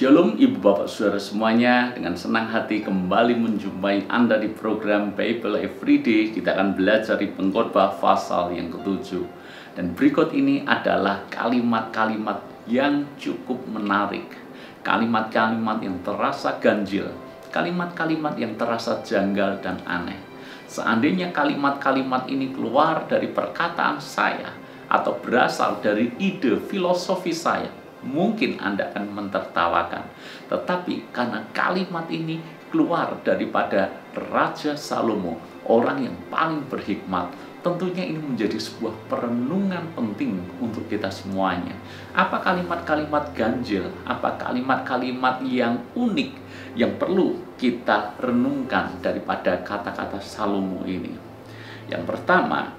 Shalom Ibu Bapak Saudara semuanya, dengan senang hati kembali menjumpai Anda di program Bible Everyday. Kita akan belajar di Pengkhotbah pasal yang ke-7. Dan berikut ini adalah kalimat-kalimat yang cukup menarik. Kalimat-kalimat yang terasa ganjil, kalimat-kalimat yang terasa janggal dan aneh. Seandainya kalimat-kalimat ini keluar dari perkataan saya atau berasal dari ide filosofi saya, mungkin Anda akan mentertawakan. Tetapi karena kalimat ini keluar daripada Raja Salomo, orang yang paling berhikmat, tentunya ini menjadi sebuah perenungan penting untuk kita semuanya. Apa kalimat-kalimat ganjil, apa kalimat-kalimat yang unik yang perlu kita renungkan daripada kata-kata Salomo ini? Yang pertama,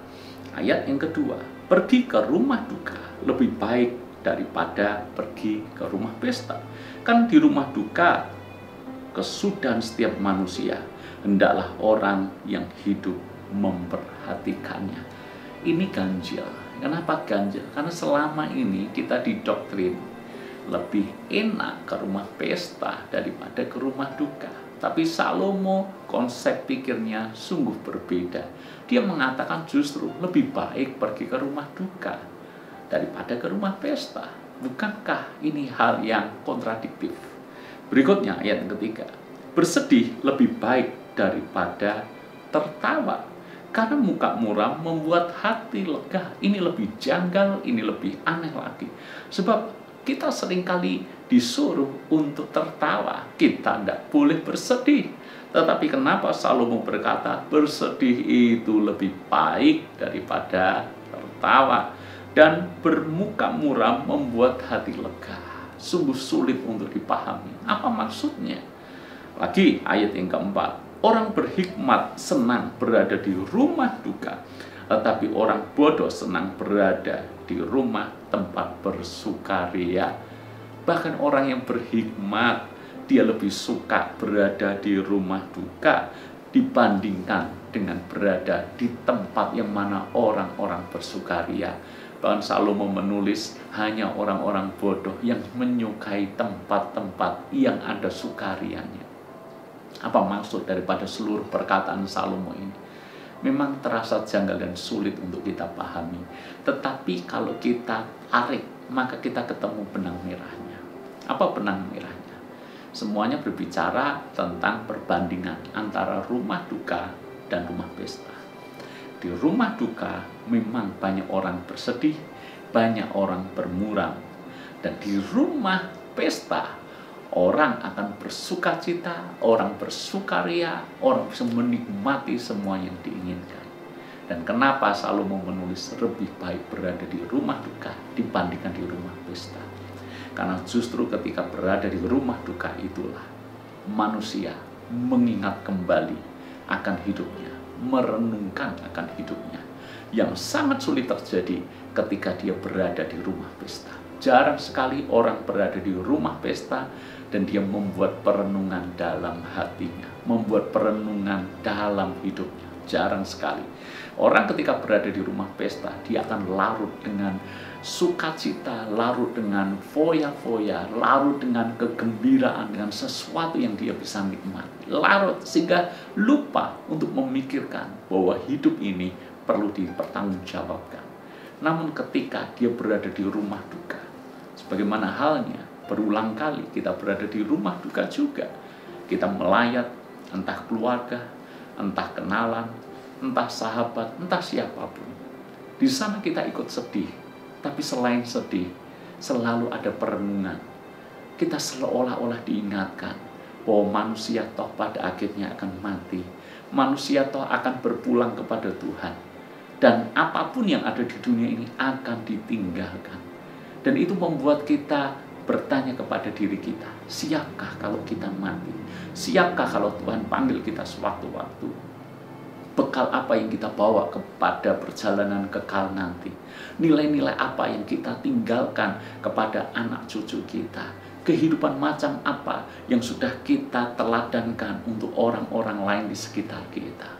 ayat yang kedua, pergi ke rumah duka lebih baik daripada pergi ke rumah pesta. Kan di rumah duka kesudahan setiap manusia, hendaklah orang yang hidup memperhatikannya. Ini ganjil. Kenapa ganjil? Karena selama ini kita didoktrin lebih enak ke rumah pesta daripada ke rumah duka. Tapi Salomo konsep pikirnya sungguh berbeda. Dia mengatakan justru lebih baik pergi ke rumah duka daripada ke rumah pesta. Bukankah ini hal yang kontradiktif? Berikutnya ayat yang ketiga, bersedih lebih baik daripada tertawa, karena muka muram membuat hati lega. Ini lebih janggal, ini lebih aneh lagi. Sebab kita seringkali disuruh untuk tertawa, kita tidak boleh bersedih. Tetapi kenapa Salomo berkata bersedih itu lebih baik daripada tertawa? Dan bermuka muram membuat hati lega. Sungguh sulit untuk dipahami. Apa maksudnya? Lagi ayat yang keempat, orang berhikmat senang berada di rumah duka, tetapi orang bodoh senang berada di rumah tempat bersukaria. Bahkan orang yang berhikmat, dia lebih suka berada di rumah duka dibandingkan dengan berada di tempat yang mana orang-orang bersukaria. Bahkan Salomo menulis hanya orang-orang bodoh yang menyukai tempat-tempat yang ada sukarianya. Apa maksud daripada seluruh perkataan Salomo ini? Memang terasa janggal dan sulit untuk kita pahami. Tetapi kalau kita tarik, maka kita ketemu benang merahnya. Apa benang merahnya? Semuanya berbicara tentang perbandingan antara rumah duka dan rumah pesta. Di rumah duka memang banyak orang bersedih, banyak orang bermuram. Dan di rumah pesta, orang akan bersukacita, orang bersukaria, orang bisa menikmati semua yang diinginkan. Dan kenapa Salomo menulis lebih baik berada di rumah duka dibandingkan di rumah pesta? Karena justru ketika berada di rumah duka itulah manusia mengingat kembali akan hidupnya, merenungkan akan hidupnya, yang sangat sulit terjadi ketika dia berada di rumah pesta. Jarang sekali orang berada di rumah pesta dan dia membuat perenungan dalam hatinya, membuat perenungan dalam hidupnya. Jarang sekali. Orang ketika berada di rumah pesta, dia akan larut dengan sukacita, larut dengan foya-foya, larut dengan kegembiraan, dengan sesuatu yang dia bisa nikmati. Larut sehingga lupa untuk memikirkan bahwa hidup ini perlu dipertanggungjawabkan. Namun ketika dia berada di rumah duka, sebagaimana halnya berulang kali kita berada di rumah duka juga, kita melayat entah keluarga, entah kenalan, entah sahabat, entah siapapun. Di sana kita ikut sedih. Tapi selain sedih, selalu ada perenungan. Kita seolah-olah diingatkan bahwa manusia toh pada akhirnya akan mati. Manusia toh akan berpulang kepada Tuhan. Dan apapun yang ada di dunia ini akan ditinggalkan. Dan itu membuat kita bertanya kepada diri kita, siapkah kalau kita mati? Siapkah kalau Tuhan panggil kita sewaktu-waktu? Bekal apa yang kita bawa kepada perjalanan kekal nanti? Nilai-nilai apa yang kita tinggalkan kepada anak cucu kita? Kehidupan macam apa yang sudah kita teladankan untuk orang-orang lain di sekitar kita?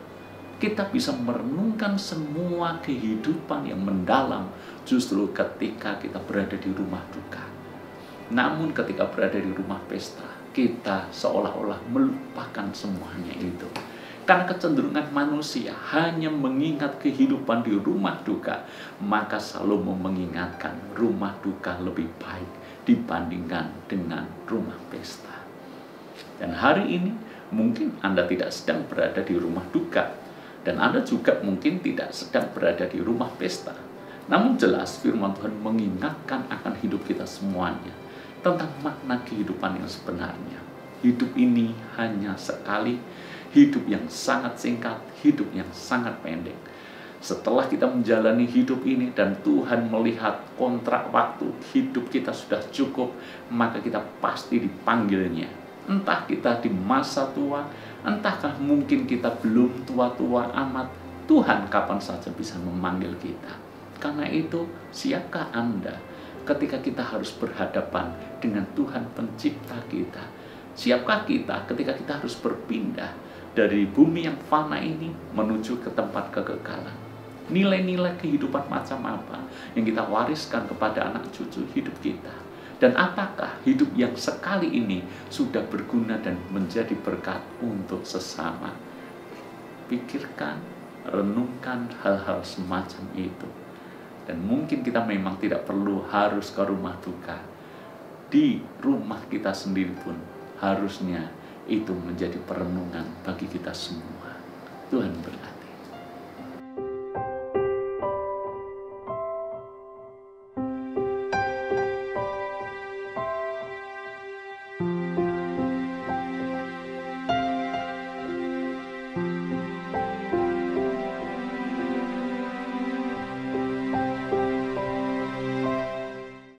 Kita bisa merenungkan semua kehidupan yang mendalam justru ketika kita berada di rumah duka. Namun ketika berada di rumah pesta, kita seolah-olah melupakan semuanya itu. Karena kecenderungan manusia hanya mengingat kehidupan di rumah duka, maka Salomo mengingatkan rumah duka lebih baik dibandingkan dengan rumah pesta. Dan hari ini mungkin Anda tidak sedang berada di rumah duka, dan Anda juga mungkin tidak sedang berada di rumah pesta. Namun jelas firman Tuhan mengingatkan akan hidup kita semuanya tentang makna kehidupan yang sebenarnya. Hidup ini hanya sekali, hidup yang sangat singkat, hidup yang sangat pendek. Setelah kita menjalani hidup ini dan Tuhan melihat kontrak waktu hidup kita sudah cukup, maka kita pasti dipanggilnya. Entah kita di masa tua, entahkah mungkin kita belum tua-tua amat, Tuhan kapan saja bisa memanggil kita. Karena itu, siapkah Anda ketika kita harus berhadapan dengan Tuhan pencipta kita? Siapkah kita ketika kita harus berpindah dari bumi yang fana ini menuju ke tempat kekekalan? Nilai-nilai kehidupan macam apa yang kita wariskan kepada anak cucu hidup kita? Dan apakah hidup yang sekali ini sudah berguna dan menjadi berkat untuk sesama? Pikirkan, renungkan hal-hal semacam itu. Dan mungkin kita memang tidak perlu harus ke rumah duka. Di rumah kita sendiri pun harusnya itu menjadi perenungan bagi kita semua. Tuhan berkati.